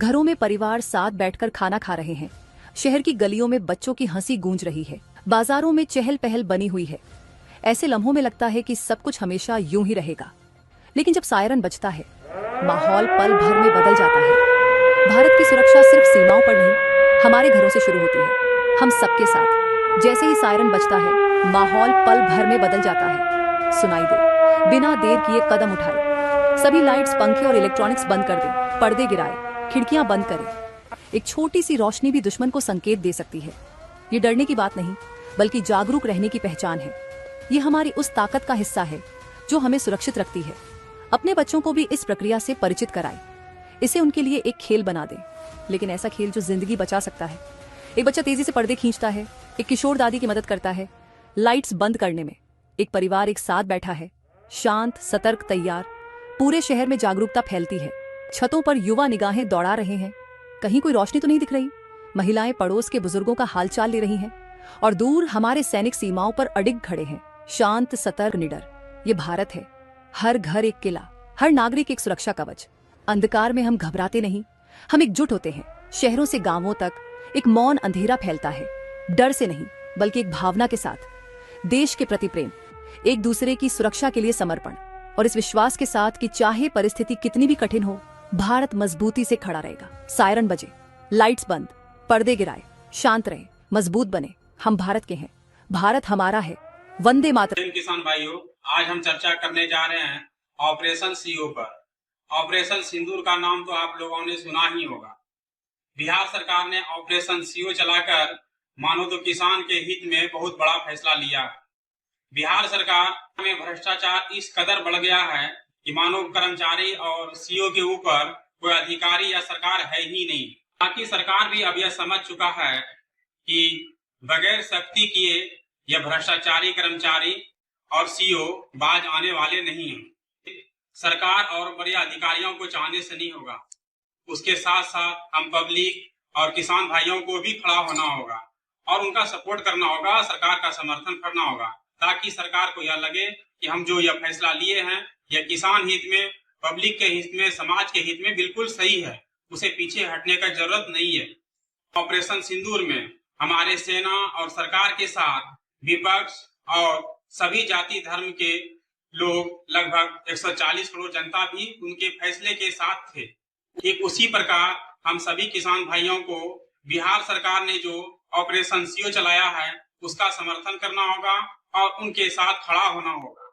घरों में परिवार साथ बैठकर खाना खा रहे हैं। शहर की गलियों में बच्चों की हंसी गूंज रही है। बाजारों में चहल पहल बनी हुई है। ऐसे लम्हों में लगता है कि सब कुछ हमेशा यूं ही रहेगा, लेकिन जब सायरन बजता है, माहौल पल भर में बदल जाता है। भारत की सुरक्षा सिर्फ सीमाओं पर नहीं, हमारे घरों से शुरू होती है, हम सबके साथ। जैसे ही सायरन बजता है, माहौल पल भर में बदल जाता है। सुनाई दे, बिना देर किए कदम उठाए, सभी लाइट्स, पंखे और इलेक्ट्रॉनिक्स बंद कर दें, पर्दे गिराए, खिड़कियां बंद करें। एक छोटी सी रोशनी भी दुश्मन को संकेत दे सकती है। ये डरने की बात नहीं, बल्कि जागरूक रहने की पहचान है। ये हमारी उस ताकत का हिस्सा है जो हमें सुरक्षित रखती है। अपने बच्चों को भी इस प्रक्रिया से परिचित कराएं। इसे उनके लिए एक खेल बना दें, लेकिन ऐसा खेल जो जिंदगी बचा सकता है। एक बच्चा तेजी से पर्दे खींचता है, एक किशोर दादी की मदद करता है लाइट्स बंद करने में, एक परिवार एक साथ बैठा है, शांत, सतर्क, तैयार। पूरे शहर में जागरूकता फैलती है। छतों पर युवा निगाहें दौड़ा रहे हैं, कहीं कोई रोशनी तो नहीं दिख रही। महिलाएं पड़ोस के बुजुर्गों का हालचाल ले रही हैं, और दूर हमारे सैनिक सीमाओं पर अडिग खड़े हैं, शांत, सतर्क, निडर। ये भारत है, हर घर एक किला, हर नागरिक एक सुरक्षा कवच। अंधकार में हम घबराते नहीं, हम एकजुट होते हैं। शहरों से गांवों तक एक मौन अंधेरा फैलता है, डर से नहीं, बल्कि एक भावना के साथ। देश के प्रति प्रेम, एक दूसरे की सुरक्षा के लिए समर्पण, और इस विश्वास के साथ कि चाहे परिस्थिति कितनी भी कठिन हो, भारत मजबूती से खड़ा रहेगा। सायरन बजे, लाइट्स बंद, पर्दे गिराए, शांत रहे, मजबूत बने। हम भारत के हैं, भारत हमारा है। वंदे मातरम। किसान भाइयों, आज हम चर्चा करने जा रहे हैं ऑपरेशन सीओ पर। ऑपरेशन सिंदूर का नाम तो आप लोगों ने सुना ही होगा। बिहार सरकार ने ऑपरेशन सीओ चलाकर मानो तो किसान के हित में बहुत बड़ा फैसला लिया है। बिहार सरकार में भ्रष्टाचार इस कदर बढ़ गया है कि मानो कर्मचारी और सीओ के ऊपर कोई अधिकारी या सरकार है ही नहीं। बाकी सरकार भी अब यह समझ चुका है कि बगैर सख्ती किए यह भ्रष्टाचारी कर्मचारी और सीओ बाज आने वाले नहीं हैं। सरकार और बड़े अधिकारियों को चाहने से नहीं होगा, उसके साथ साथ हम पब्लिक और किसान भाइयों को भी खड़ा होना होगा और उनका सपोर्ट करना होगा, सरकार का समर्थन करना होगा, ताकि सरकार को यह लगे कि हम जो यह फैसला लिए हैं यह किसान हित में, पब्लिक के हित में, समाज के हित में बिल्कुल सही है, उसे पीछे हटने का जरूरत नहीं है। ऑपरेशन सिंदूर में हमारे सेना और सरकार के साथ विपक्ष और सभी जाति धर्म के लोग, लगभग 140 करोड़ जनता भी उनके फैसले के साथ थे। एक उसी प्रकार हम सभी किसान भाइयों को बिहार सरकार ने जो ऑपरेशन सीओ चलाया है उसका समर्थन करना होगा और उनके साथ खड़ा होना होगा।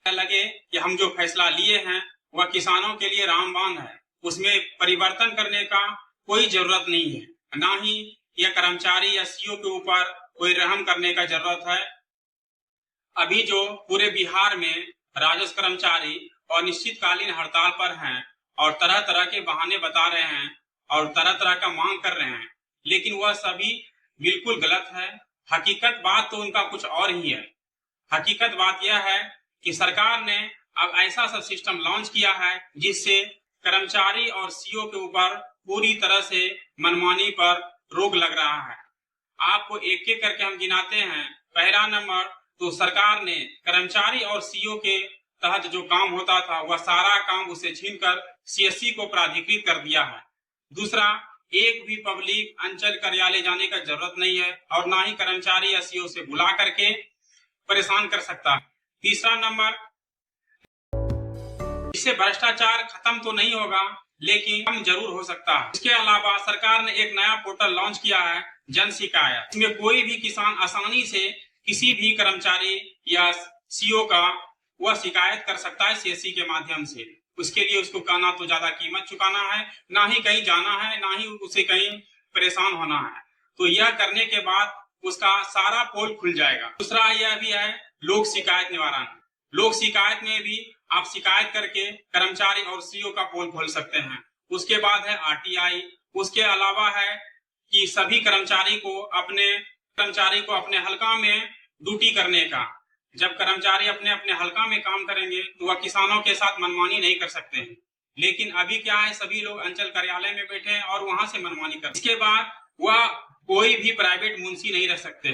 लगे कि हम जो फैसला लिए हैं वह किसानों के लिए रामबाण है, उसमें परिवर्तन करने का कोई जरूरत नहीं है, ना ही यह कर्मचारी या सीओ के ऊपर कोई रहम करने का जरूरत है। अभी जो पूरे बिहार में राजस्व कर्मचारी अनिश्चितकालीन हड़ताल पर हैं और तरह तरह के बहाने बता रहे हैं और तरह तरह का मांग कर रहे हैं, लेकिन वह सभी बिल्कुल गलत है। हकीकत बात तो उनका कुछ और ही है। हकीकत बात यह है कि सरकार ने अब ऐसा सा सिस्टम लॉन्च किया है जिससे कर्मचारी और सीओ के ऊपर पूरी तरह से मनमानी पर रोक लग रहा है। आपको एक एक करके हम गिनाते हैं। पहला नंबर तो सरकार ने कर्मचारी और सीओ के तहत जो काम होता था वह सारा काम उसे छीनकर सीएससी को प्राधिकृत कर दिया है। दूसरा, एक भी पब्लिक अंचल कार्यालय जाने का जरूरत नहीं है और ना ही कर्मचारी या सीओ से बुला करके परेशान कर सकता है। तीसरा नंबर, इससे भ्रष्टाचार खत्म तो नहीं होगा लेकिन कम जरूर हो सकता है। इसके अलावा सरकार ने एक नया पोर्टल लॉन्च किया है, जन शिकायत। इसमें कोई भी किसान आसानी से किसी भी कर्मचारी या सीओ का वह शिकायत कर सकता है सीएससी के माध्यम से। उसके लिए उसको कहना तो ज्यादा कीमत चुकाना है, ना ही कहीं जाना है, ना ही उसे कहीं परेशान होना है। तो यह करने के बाद उसका सारा पोल खुल जाएगा। दूसरा यह भी है लोक शिकायत निवारण। लोक शिकायत में भी आप शिकायत करके कर्मचारी और सीओ का पोल खोल सकते हैं। उसके बाद है आरटीआई। उसके अलावा है कि सभी कर्मचारी को अपने हलका में ड्यूटी करने का। जब कर्मचारी अपने अपने हलका में काम करेंगे तो वह किसानों के साथ मनमानी नहीं कर सकते हैं। लेकिन अभी क्या है, सभी लोग अंचल कार्यालय में बैठे हैं और वहां से मनमानी कर। इसके बाद वह कोई भी प्राइवेट मुंशी नहीं रह सकते।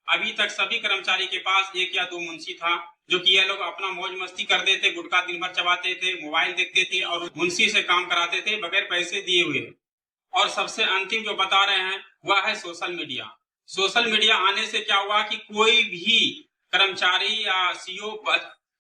अभी तक सभी कर्मचारी के पास एक या दो मुंशी था, जो कि यह लोग अपना मौज मस्ती करते थे, गुटखा दिन भर चबाते थे, मोबाइल देखते थे और मुंशी से काम कराते थे बगैर पैसे दिए हुए। और सबसे अंतिम जो बता रहे हैं वह है सोशल मीडिया। सोशल मीडिया आने से क्या हुआ कि कोई भी कर्मचारी या सीईओ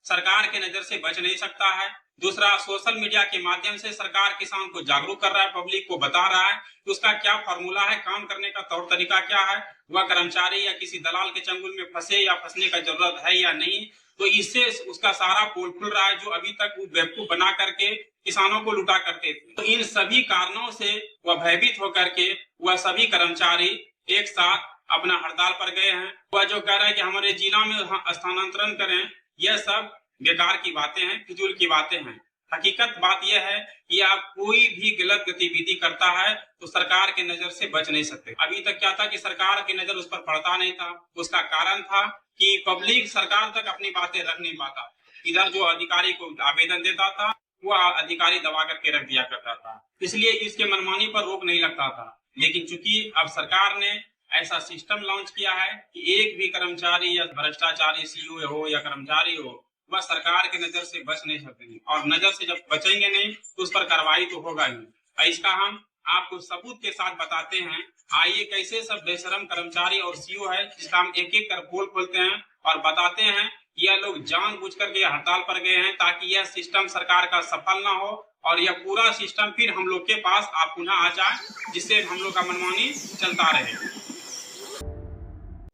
सरकार के नजर से बच नहीं सकता है। दूसरा, सोशल मीडिया के माध्यम से सरकार किसान को जागरूक कर रहा है, पब्लिक को बता रहा है कि उसका क्या फॉर्मूला है, काम करने का तौर तरीका क्या है, वह कर्मचारी या किसी दलाल के चंगुल में फंसे या फंसने का जरूरत है या नहीं। तो इससे उसका सारा पोल खुल रहा है, जो अभी तक वो बेवकूफ बना करके किसानों को लुटा करते थे। तो इन सभी कारणों से वह भयभीत होकर के वह सभी कर्मचारी एक साथ अपना हड़ताल पर गए हैं। वह जो कह रहे हैं कि हमारे जिला में स्थानांतरण करें, यह सब बेकार की बातें हैं, फिजूल की बातें हैं। हकीकत बात यह है कि आप कोई भी गलत गतिविधि करता है तो सरकार के नजर से बच नहीं सकते। अभी तक क्या था कि सरकार की नजर उस पर पड़ता नहीं था। उसका कारण था कि पब्लिक सरकार तक अपनी बातें रख नहीं पाता। इधर जो अधिकारी को आवेदन देता था वह अधिकारी दबा करके रख दिया करता था, इसलिए इसके मनमानी पर रोक नहीं लगता था। लेकिन चूंकि अब सरकार ने ऐसा सिस्टम लॉन्च किया है कि एक भी कर्मचारी या भ्रष्टाचारी सीईओ हो या कर्मचारी हो, वह सरकार के नजर से बच नहीं सकते, और नजर से जब बचेंगे नहीं तो उस पर कार्रवाई तो होगा ही। और इसका हम आपको सबूत के साथ बताते हैं। आइए कैसे सब बेशरम कर्मचारी और सीईओ है, जिसका हम एक एक कर पोल खोलते हैं और बताते हैं कि यह लोग जानबूझ करके हड़ताल पर गए हैं ताकि यह सिस्टम सरकार का सफल ना हो और यह पूरा सिस्टम फिर हम लोग के पास आप पुनः आ जाए, जिससे हम लोग का मनमानी चलता रहे।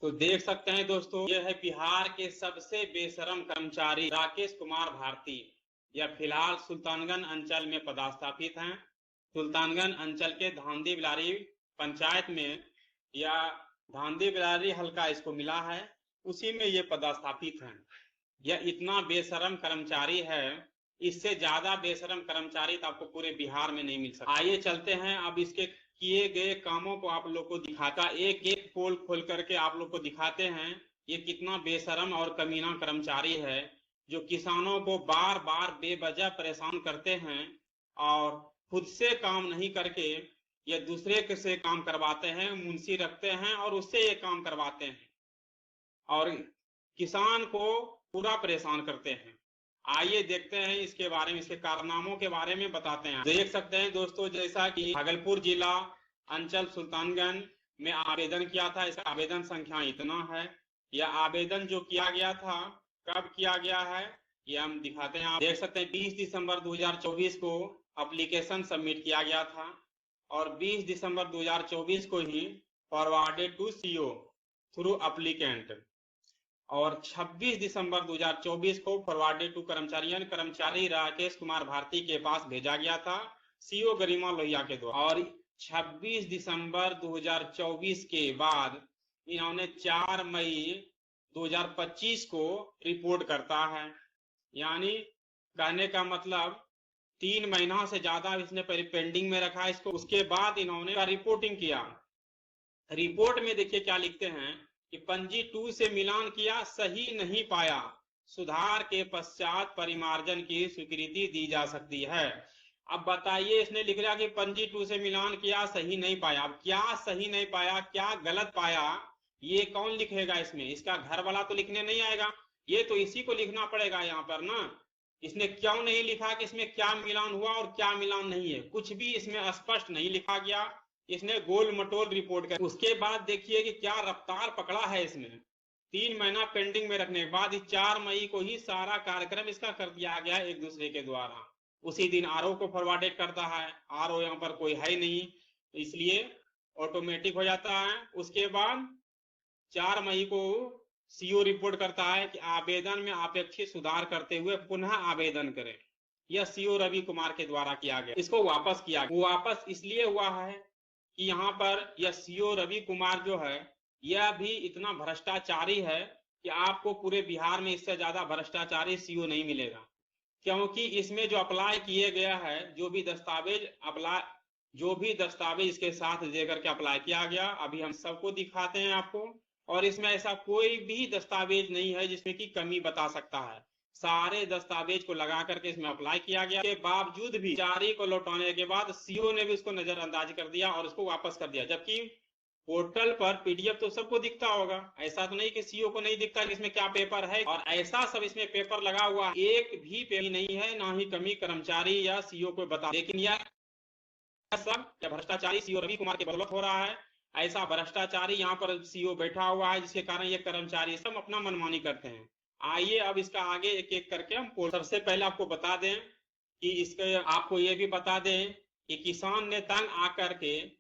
तो देख सकते हैं दोस्तों, यह है बिहार के सबसे बेशरम कर्मचारी राकेश कुमार भारती। यह फिलहाल सुल्तानगंज अंचल में पदस्थापित हैं। सुल्तानगंज अंचल के धांधी बिलारी पंचायत में या धांधी बिलारी हल्का इसको मिला है, उसी में ये पदस्थापित हैं। यह इतना बेशरम कर्मचारी है, इससे ज्यादा बेशरम कर्मचारी तो आपको पूरे बिहार में नहीं मिल सकता। आइए चलते हैं, अब इसके किए गए कामों को आप लोग को दिखाता, एक एक पोल खोल करके आप लोग को दिखाते हैं ये कितना बेशरम और कमीना कर्मचारी है, जो किसानों को बार बार बेवजह परेशान करते हैं और खुद से काम नहीं करके ये दूसरे से काम करवाते हैं, मुंशी रखते हैं और उससे ये काम करवाते हैं और किसान को पूरा परेशान करते हैं। आइए देखते हैं इसके बारे में, इसके कारनामों के बारे में बताते हैं। देख सकते हैं दोस्तों, जैसा कि भागलपुर जिला अंचल सुल्तानगंज में आवेदन किया था, इसका आवेदन संख्या इतना है। यह आवेदन जो किया गया था, कब किया गया है ये हम दिखाते हैं। आप देख सकते हैं 20 दिसंबर 2024 को एप्लीकेशन सबमिट किया गया था और 20 दिसंबर 2024 को ही forwarded to CEO through applicant और 26 दिसंबर 2024 को फॉरवर्डेड टू कर्मचारी राकेश कुमार भारती के पास भेजा गया था सीईओ गरिमा लोहिया के द्वारा। और 26 दिसंबर 2024 के बाद इन्होंने 4 मई 2025 को रिपोर्ट करता है, यानी कहने का मतलब 3 महीना से ज्यादा इसने पेंडिंग में रखा इसको। उसके बाद इन्होंने रिपोर्टिंग किया। रिपोर्ट में देखिए क्या लिखते हैं कि पंजी 2 से मिलान किया, सही नहीं पाया, सुधार के पश्चात परिमार्जन की स्वीकृति दी जा सकती है। अब बताइए, इसने लिख लिया कि पंजी 2 से मिलान किया, सही नहीं पाया। अब क्या सही नहीं पाया, क्या गलत पाया, ये कौन लिखेगा इसमें? इसका घर वाला तो लिखने नहीं आएगा, ये तो इसी को लिखना पड़ेगा यहाँ पर ना। इसने क्यों नहीं लिखा कि इसमें क्या मिलान हुआ और क्या मिलान नहीं है, कुछ भी इसमें स्पष्ट नहीं लिखा गया। इसने गोल मटोल रिपोर्ट कर। उसके बाद देखिए कि क्या रफ्तार पकड़ा है इसने। 3 महीना पेंडिंग में रखने के बाद 4 मई को ही सारा कार्यक्रम इसका कर दिया गया एक दूसरे के द्वारा। उसी दिन आरओ को फॉरवर्डेड करता है, आरओ यहाँ पर कोई है नहीं इसलिए ऑटोमेटिक हो जाता है। उसके बाद 4 मई को सीईओ रिपोर्ट करता है कि आवेदन में अपेक्षित सुधार करते हुए पुनः आवेदन करें। यह सीईओ रवि कुमार के द्वारा किया गया, इसको वापस किया गया। वो वापस इसलिए हुआ है कि यहाँ पर यह सीईओ रवि कुमार जो है यह भी इतना भ्रष्टाचारी है कि आपको पूरे बिहार में इससे ज्यादा भ्रष्टाचारी सीईओ नहीं मिलेगा। क्योंकि इसमें जो अप्लाई किए गया है, जो भी दस्तावेज इसके साथ देकर के अप्लाई किया गया, अभी हम सबको दिखाते हैं आपको। और इसमें ऐसा कोई भी दस्तावेज नहीं है जिसमें की कमी बता सकता है। सारे दस्तावेज को लगा करके इसमें अप्लाई किया गया के बावजूद भी जारी को लौटाने के बाद सीईओ ने भी उसको नजरअंदाज कर दिया और उसको वापस कर दिया। जबकि पोर्टल पर पीडीएफ तो सबको दिखता होगा, ऐसा तो नहीं कि सीईओ को नहीं दिखता कि इसमें क्या पेपर है। और ऐसा सब इसमें पेपर लगा हुआ, एक भी पेपर नहीं है, ना ही कमी कर्मचारी या सीईओ को बता। लेकिन यह सब क्या भ्रष्टाचारी सीओ रवि कुमार के बदौलत हो रहा है? ऐसा भ्रष्टाचारी यहाँ पर सीओ बैठा हुआ है, जिसके कारण ये कर्मचारी सब अपना मनमानी करते हैं। आइए अब इसका आगे एक एक करके हम सबसे पहले आपको बता दें कि इसके आपको ये भी बता दें कि किसान ने तंग आकर के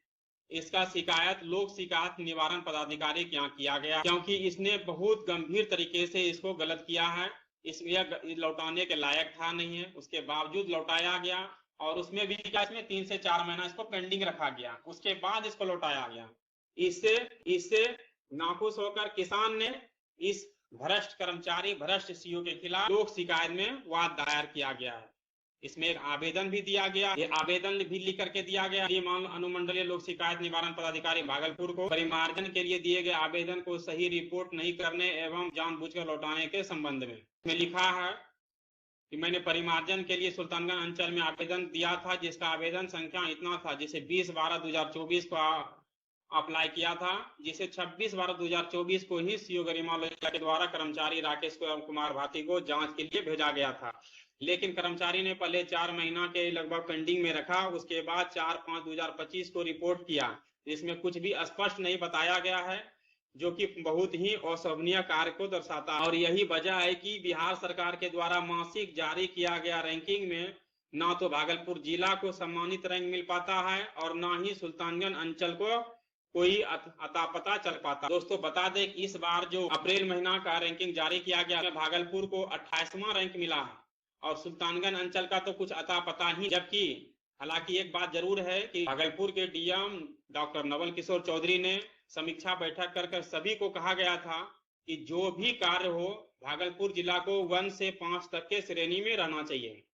इसका शिकायत लोक शिकायत निवारण पदाधिकारी के यहाँ किया गया, क्योंकि इसने बहुत गंभीर तरीके से इसको गलत किया है। इसमें लौटाने के लायक था नहीं है, उसके बावजूद लौटाया गया और उसमें भी इसमें 3 से 4 महीना इसको पेंडिंग रखा गया, उसके बाद इसको लौटाया गया। इससे इससे नाखुश होकर किसान ने इस भ्रष्ट कर्मचारी भ्रष्ट सीओ के खिलाफ लोक शिकायत में वाद दायर किया गया है। इसमें एक आवेदन भी दिया गया, ये आवेदन भी लिख करके दिया गया अनुमंडलीय लोक शिकायत निवारण पदाधिकारी भागलपुर को परिमार्जन के लिए दिए गए आवेदन को सही रिपोर्ट नहीं करने एवं जानबूझकर लौटाने के संबंध में लिखा है कि मैंने परिमार्जन के लिए सुल्तानगंज अंचल में आवेदन दिया था, जिसका आवेदन संख्या इतना था, जिसे 20/12/2024 को अप्लाई किया था, जिसे 26/12/2024 को ही सीओ गरिमा लोहिया के द्वारा कर्मचारी राकेश कुमार भारती को जांच के लिए भेजा गया था। लेकिन कर्मचारी ने पहले 4 महीना के लगभग पेंडिंग में रखा, उसके बाद 4/5/2025 को रिपोर्ट किया, जिसमें कुछ भी स्पष्ट नहीं बताया गया है, जो कि बहुत ही अशोभनीय कार्य को दर्शाता है। और यही वजह है कि बिहार सरकार के द्वारा मासिक जारी किया गया रैंकिंग में ना तो भागलपुर जिला को सम्मानित रैंक मिल पाता है और ना ही सुल्तानगंज अंचल को कोई अता पता चल पाता। दोस्तों बता दें कि इस बार जो अप्रैल महीना का रैंकिंग जारी किया गया, भागलपुर को 28वां रैंक मिला है और सुल्तानगंज अंचल का तो कुछ अता पता ही। जबकि हालांकि एक बात जरूर है कि भागलपुर के डीएम डॉक्टर नवल किशोर चौधरी ने समीक्षा बैठक कर सभी को कहा गया था कि जो भी कार्य हो भागलपुर जिला को 1 से 5 तक के श्रेणी में रहना चाहिए।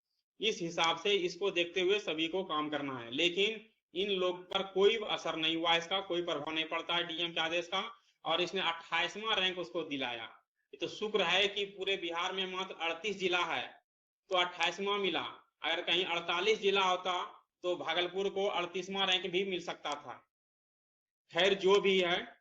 इस हिसाब से इसको देखते हुए सभी को काम करना है, लेकिन इन लोग पर कोई असर नहीं हुआ, इसका कोई प्रभाव नहीं पड़ता है डीएम के आदेश का, और इसने 28वां रैंक उसको दिलाया। ये तो शुक्र है कि पूरे बिहार में मात्र 38 जिला है तो 28वां मिला। अगर कहीं 48 जिला होता तो भागलपुर को 38वां रैंक भी मिल सकता था। खैर जो भी है,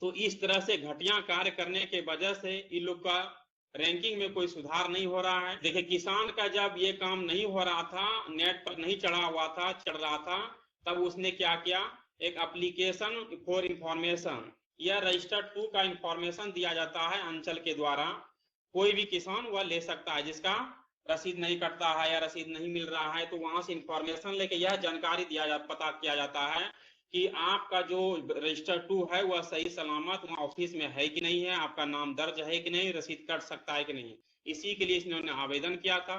तो इस तरह से घटिया कार्य करने के वजह से इन लोग का रैंकिंग में कोई सुधार नहीं हो रहा है। देखिए किसान का जब ये काम नहीं हो रहा था, नेट पर नहीं चढ़ रहा था, तब उसने क्या किया, एक एप्लीकेशन फॉर इंफॉर्मेशन या रजिस्टर्ड 2 का इंफॉर्मेशन दिया जाता है अंचल के द्वारा। कोई भी किसान वह ले सकता है जिसका रसीद नहीं कटता है या रसीद नहीं मिल रहा है, तो वहां से इंफॉर्मेशन लेके यह जानकारी पता किया जाता है कि आपका जो रजिस्टर 2 है वह सही सलामत वहाँ ऑफिस में है कि नहीं है, आपका नाम दर्ज है कि नहीं, रसीद कट सकता है कि नहीं। इसी के लिए इन्होंने आवेदन किया था।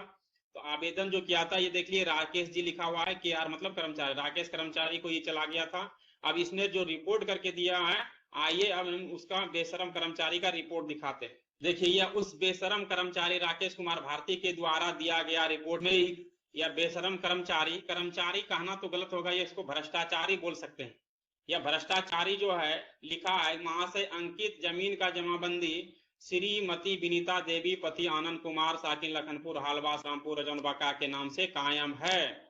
तो आवेदन जो किया था ये देख लिए राकेश जी लिखा हुआ है, के आर मतलब कर्मचारी, राकेश कर्मचारी को ये चला गया था। अब इसने जो रिपोर्ट करके दिया है, आइए अब हम उसका बेशरम कर्मचारी का रिपोर्ट दिखाते हैं। देखिए यह उस बेशरम कर्मचारी राकेश कुमार भारती के द्वारा दिया गया रिपोर्ट में, या बेशरम कर्मचारी कहना तो गलत होगा, ये इसको भ्रष्टाचारी बोल सकते हैं। यह भ्रष्टाचारी जो है लिखा है, महाशय अंकित जमीन का जमाबंदी श्रीमती विनीता देवी पति आनंद कुमार साकिन लखनपुर हालवास रामपुर रजौनबाका के नाम से कायम है,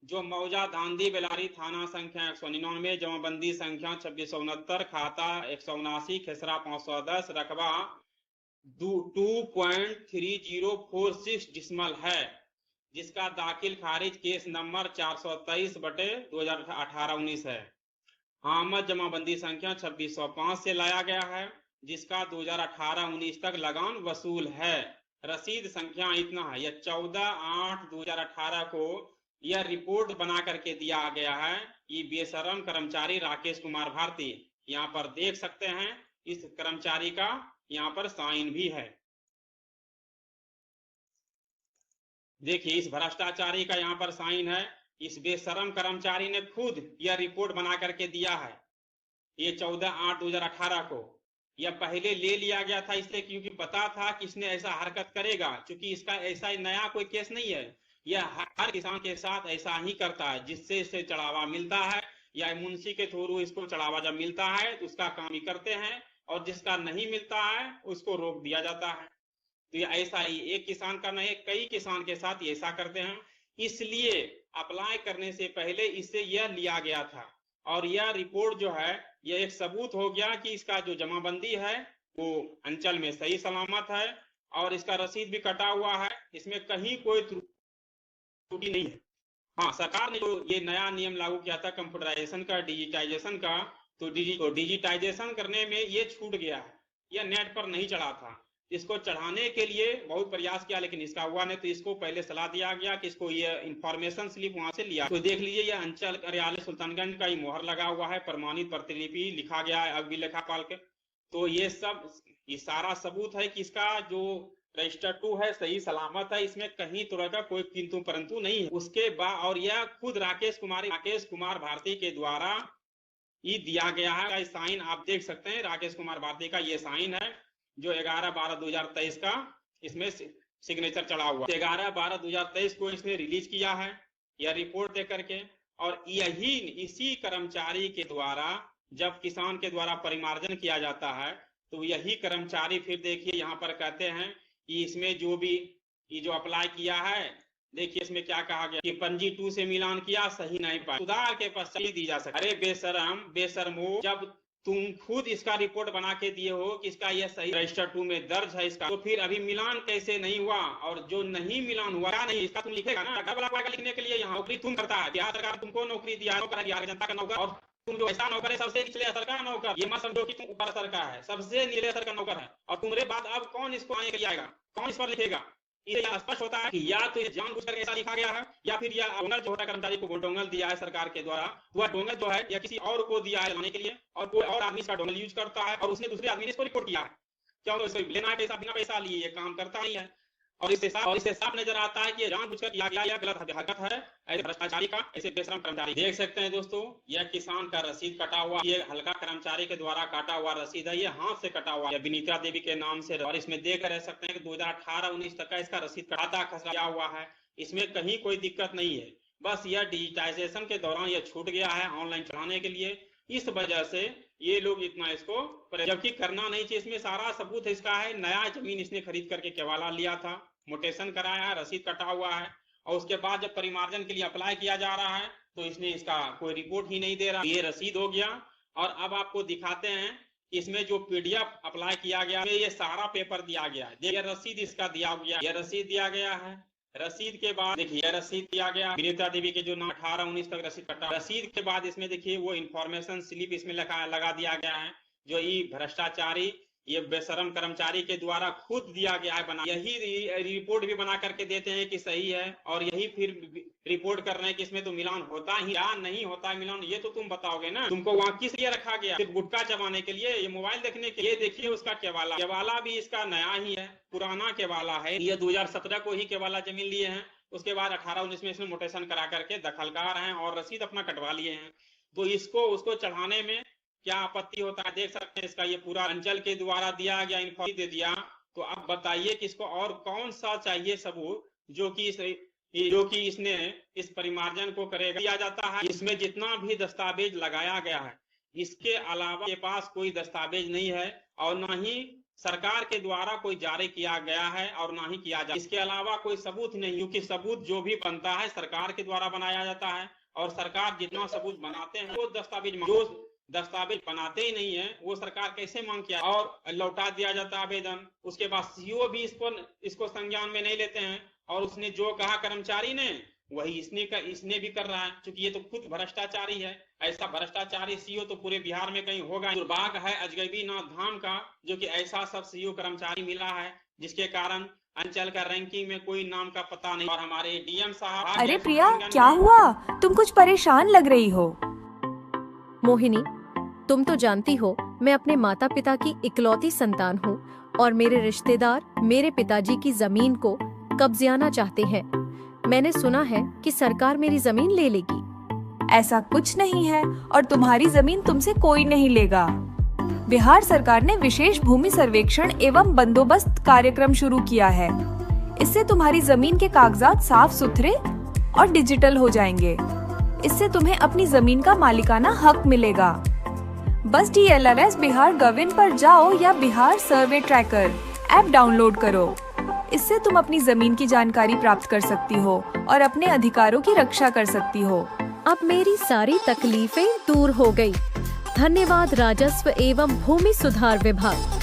जो मौजा धांधी बेलारी थाना संख्या 199 जमाबंदी संख्या 2669 खाता 179 खेसरा 510 रकबा 2.3046 डिसमल है, जिसका दाखिल खारिज केस नंबर 423/2018-19 है। आमद जमाबंदी संख्या 2605 से लाया गया है, जिसका 2018-19 तक लगान वसूल है। रसीद संख्या इतना है, यह 14/8/2018 को यह रिपोर्ट बना करके दिया गया है। ये बेशरम कर्मचारी राकेश कुमार भारती, यहाँ पर देख सकते हैं इस कर्मचारी का यहाँ पर साइन भी है। देखिए इस भ्रष्टाचारी का यहाँ पर साइन है। इस बेशरम कर्मचारी ने खुद यह रिपोर्ट बना करके दिया है। ये 14/8/2018 को यह पहले ले लिया गया था इसलिए क्योंकि पता था कि इसने ऐसा हरकत करेगा, क्योंकि इसका ऐसा नया कोई केस नहीं है। यह हर किसान के साथ ऐसा ही करता है, जिससे इसे चढ़ावा मिलता है या मुंशी के थ्रू इसको चढ़ावा जब मिलता है तो उसका काम ही करते हैं, और जिसका नहीं मिलता है उसको रोक दिया जाता है। तो ये ऐसा ही एक किसान का नहीं, कई किसान के साथ ऐसा करते हैं। इसलिए अप्लाई करने से पहले इससे यह लिया गया था, और यह रिपोर्ट जो है यह एक सबूत हो गया कि इसका जो जमाबंदी है वो अंचल में सही सलामत है और इसका रसीद भी कटा हुआ है, इसमें कहीं कोई त्रुटि नहीं है। हाँ, सरकार ने जो ये नया नियम लागू किया था कंप्यूटराइजेशन का, डिजिटाइजेशन का, तो डिजिटाइजेशन करने में ये छूट गया है, यह नेट पर नहीं चढ़ा था। इसको चढ़ाने के लिए बहुत प्रयास किया लेकिन इसका हुआ नहीं, तो इसको पहले सलाह दिया गया कि इसको ये इंफॉर्मेशन स्लिप वहां से लिया। तो देख लीजिए, ये अंचल कार्यालय सुल्तानगंज का ही मोहर लगा हुआ है, प्रमाणित प्रतिलिपि लिखा गया है अगवी लेखापाल के। तो ये सारा सबूत है कि इसका जो रजिस्टर 2 है सही सलामत है, इसमें कहीं तरह का कोई किंतु परंतु नहीं है। उसके बाद और यह खुद राकेश कुमार भारती के द्वारा ये दिया गया है, साइन आप देख सकते हैं, राकेश कुमार भारती का ये साइन है जो 11/12/2023 का इसमें सिग्नेचर चढ़ा हुआ। 11/12/2023 को इसने रिलीज किया है यह रिपोर्ट दे करके, और इसी कर्मचारी के द्वारा जब किसान के द्वारा परिमार्जन किया जाता है तो यही कर्मचारी फिर देखिए यहाँ पर कहते हैं कि इसमें जो भी ये जो अप्लाई किया है, देखिए इसमें क्या कहा गया कि पंजी 2 से मिलान किया, सही नहीं पाया, सुधार के पश्चात दी जा सकती। अरे बेशरमो, जब तुम खुद इसका रिपोर्ट बना के दिए हो कि इसका यह सही रजिस्टर 2 में दर्ज है इसका, तो फिर अभी मिलान कैसे नहीं हुआ? और जो नहीं मिलान हुआ क्या नहीं, इसका तुम लिखेगा ना, घर वाला लिखने के लिए यहाँ नौकरी तुम करता है, बिहार सरकार तुमको नौकरी दिया है, बिहार जनता का नौकर, और तुम जो ऐसा नौकर है सबसे निचले स्तर का नौकर, ये मत समझो कि तुम ऊपर स्तर का है, सबसे निचले स्तर का नौकर है। और तुम्हारे बाद अब कौन इसको आने के लिए आएगा, कौन इस पर लिखेगा? ये स्पष्ट होता है कि या तो ये जानबूझकर ऐसा लिखा गया है, या फिर यह डोंगल जो होता है कर्मचारी को डोंगल दिया है सरकार के द्वारा, वह डोंगल जो है या किसी और को दिया है लाने के लिए, और कोई और आदमी इसका डोंगल यूज करता है और उसने दूसरे आदमी ने इसको रिपोर्ट किया है। क्यों? इसको लेना है पैसा, बिना पैसा लिए ये काम करता नहीं है। और इससे साफ नजर आता है कि ये जानबूझकर किया गया, यह गलत हरकत है ऐसे भ्रष्टाचारी का, ऐसे बेशरम कर्मचारी। देख सकते हैं दोस्तों, यह किसान का रसीद कटा हुआ, ये हल्का कर्मचारी के द्वारा काटा हुआ रसीद है, ये हाथ से कटा हुआ है विनीता देवी के नाम से, और इसमें देख रह सकते हैं कि 2018-19 तक का इसका रसीद खाता खसरा हुआ है, इसमें कहीं कोई दिक्कत नहीं है। बस यह डिजिटाइजेशन के दौरान यह छूट गया है ऑनलाइन चढ़ाने के लिए, इस वजह से ये लोग इतना इसको, जबकि करना नहीं चाहिए। इसमें सारा सबूत इसका है, नया जमीन इसने खरीद करके केवाला लिया था, मोटेशन कराया है, रसीद कटा हुआ है, और उसके बाद जब परिमार्जन के लिए अप्लाई किया जा रहा है तो इसने इसका कोई रिपोर्ट ही नहीं दे रहा। ये रसीद हो गया, और अब आपको दिखाते हैं इसमें जो PDF अप्लाई किया गया है, ये सारा पेपर दिया गया है, ये रसीद इसका दिया गया, ये रसीद दिया गया है। रसीद के बाद देखिए रसीद दिया गया विनीता देवी के जो 18-19 तक रसीद कटा, रसीद के बाद इसमें देखिए वो इंफॉर्मेशन स्लिप इसमें लगा दिया गया है, जो ये भ्रष्टाचारी ये बेशरम कर्मचारी के द्वारा खुद दिया गया है बना। यही रिपोर्ट भी बना करके देते हैं कि सही है, और यही फिर रिपोर्ट कर रहे हैं कि इसमें तो मिलान होता ही या नहीं होता है मिलान, ये तो तुम बताओगे ना। तुमको वहाँ किस लिए रखा गया? सिर्फ गुटखा चबाने के लिए, ये मोबाइल देखने के लिए? देखिए उसका केवाला भी इसका नया ही है, पुराना केवाला है, ये 2017 को ही केवाला जमीन लिए हैं, उसके बाद 18-19 में इसमें मोटेशन करा करके दखलकार हैं और रसीद अपना कटवा लिए हैं। तो इसको उसको चढ़ाने में क्या आपत्ति होता है? देख सकते हैं इसका ये पूरा अंचल के द्वारा दिया गया इन्फॉर्मेशन दे दिया। तो अब बताइए कि इसको और कौन सा चाहिए सबूत जो कि इसने इस परिमार्जन को करेगा दिया जाता है। इसमें जितना भी दस्तावेज लगाया गया है, इसके अलावा के पास कोई दस्तावेज नहीं है, और न ही सरकार के द्वारा कोई जारी किया गया है और ना ही किया जा, इसके अलावा कोई सबूत नहीं, क्योंकि सबूत जो भी बनता है सरकार के द्वारा बनाया जाता है, और सरकार जितना सबूत बनाते हैं वो दस्तावेज बनाते ही नहीं है, वो सरकार कैसे मांग किया और लौटा दिया जाता आवेदन। उसके बाद CO भी इसको संज्ञान में नहीं लेते हैं, और उसने जो कहा कर्मचारी ने वही इसने भी कर रहा है, क्योंकि ये तो खुद भ्रष्टाचारी है। ऐसा भ्रष्टाचारी CO तो पूरे बिहार में कहीं होगा। दुर्भाग्य है अजगैबी नाथ धाम का, जो कि ऐसा सब CO कर्मचारी मिला है, जिसके कारण अंचल का रैंकिंग में कोई नाम का पता नहीं। और हमारे DM साहब, अरे प्रिया क्या हुआ? तुम कुछ परेशान लग रही हो। मोहिनी, तुम तो जानती हो मैं अपने माता पिता की इकलौती संतान हूँ, और मेरे रिश्तेदार मेरे पिताजी की जमीन को कब्जियाना चाहते हैं। मैंने सुना है कि सरकार मेरी जमीन ले लेगी। ऐसा कुछ नहीं है, और तुम्हारी जमीन तुमसे कोई नहीं लेगा। बिहार सरकार ने विशेष भूमि सर्वेक्षण एवं बंदोबस्त कार्यक्रम शुरू किया है। इससे तुम्हारी जमीन के कागजात साफ सुथरे और डिजिटल हो जाएंगे। इससे तुम्हें अपनी जमीन का मालिकाना हक मिलेगा। बस DLRS बिहार गविन पर जाओ या बिहार सर्वे ट्रैकर ऐप डाउनलोड करो। इससे तुम अपनी जमीन की जानकारी प्राप्त कर सकती हो और अपने अधिकारों की रक्षा कर सकती हो। अब मेरी सारी तकलीफें दूर हो गई। धन्यवाद राजस्व एवं भूमि सुधार विभाग।